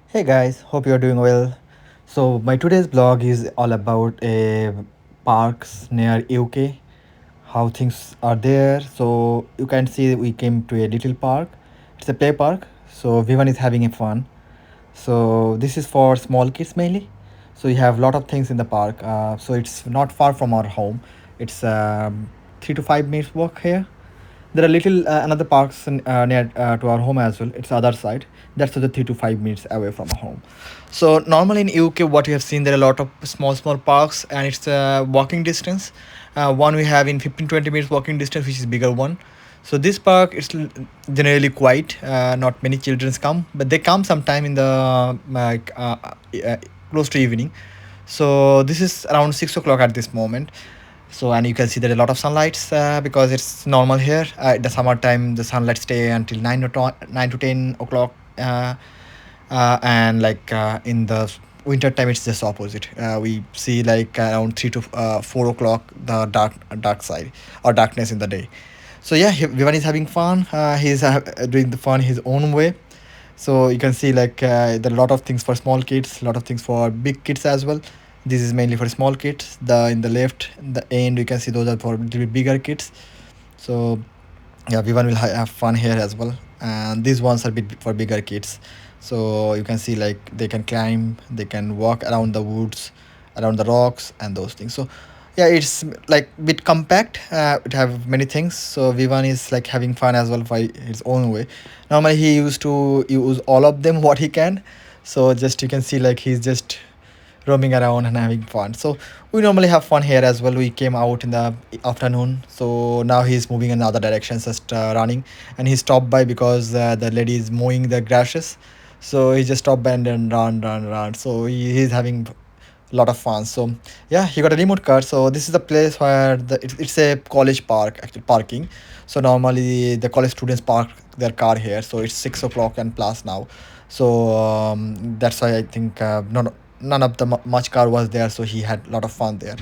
Hey guys, hope you're doing well. So my today's blog is all about parks near UK, how things are there. So you can see we came to a little park. It's a play park. So everyone is having a fun. So this is for small kids mainly. So you have a lot of things in the park. So it's not far from our home. It's 3 to 5 minutes walk here. There are little another parks near to our home as well. It's the other side. That's the 3 to 5 minutes away from our home. So normally in UK, what you have seen, there are a lot of small parks, and it's walking distance. One we have in 15-20 minutes walking distance, which is bigger one. So this park is generally quiet. Not many children come, but they come sometime in the close to evening. So this is around 6 o'clock at this moment. So and you can see there are a lot of sunlights because it's normal here. The summertime, the sunlight stay until 9 to 10 o'clock, and in the winter time, it's just opposite. We see like around 3 to 4 o'clock the dark side or darkness in the day. So yeah, everyone is having fun. He's doing the fun his own way. So you can see there are a lot of things for small kids, a lot of things for big kids as well. This is mainly for small kids. The in the left, the end, you can see those are for a little bit bigger kids. So yeah, everyone will have fun here as well. And these ones are bit for bigger kids. So you can see like they can climb, they can walk around the woods, around the rocks and those things. So yeah, it's like bit compact. It have many things. So Vivan is like having fun as well by his own way. Normally he used to use all of them what he can. So just you can see like he's just roaming around and having fun. So we normally have fun here as well. We came out in the afternoon. So now he's moving in other directions, just running. And he stopped by because the lady is mowing the grasses. So he just stopped by and then run. So he's having a lot of fun. So yeah, he got a remote car. So this is the place where it's a college park, actually parking. So normally the college students park their car here. So it's 6 o'clock and plus now. So that's why I think none of the much car was there. So he had a lot of fun there.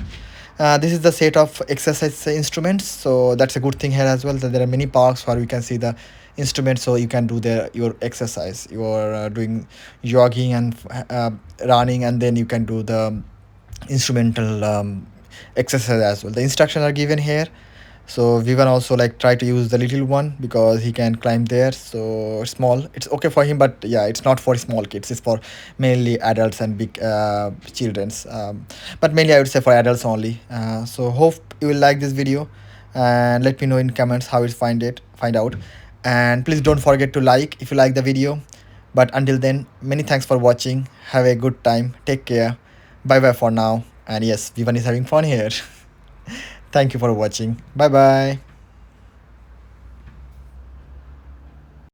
This is the set of exercise instruments. So that's a good thing here as well. That there are many parks where we can see the instruments, so you can do your exercise. You are doing jogging and running, and then you can do the instrumental exercise as well. The instructions are given here. So we can also like try to use the little one because he can climb there. So small, it's okay for him, but yeah, it's not for small kids. It's for mainly adults and big children's. But mainly I would say for adults only. So hope you will like this video, and let me know in comments how you find out. And please don't forget to like if you like the video. But until then, many thanks for watching. Have a good time. Take care. Bye bye for now. And yes, Vivan is having fun here. Thank you for watching. Bye bye.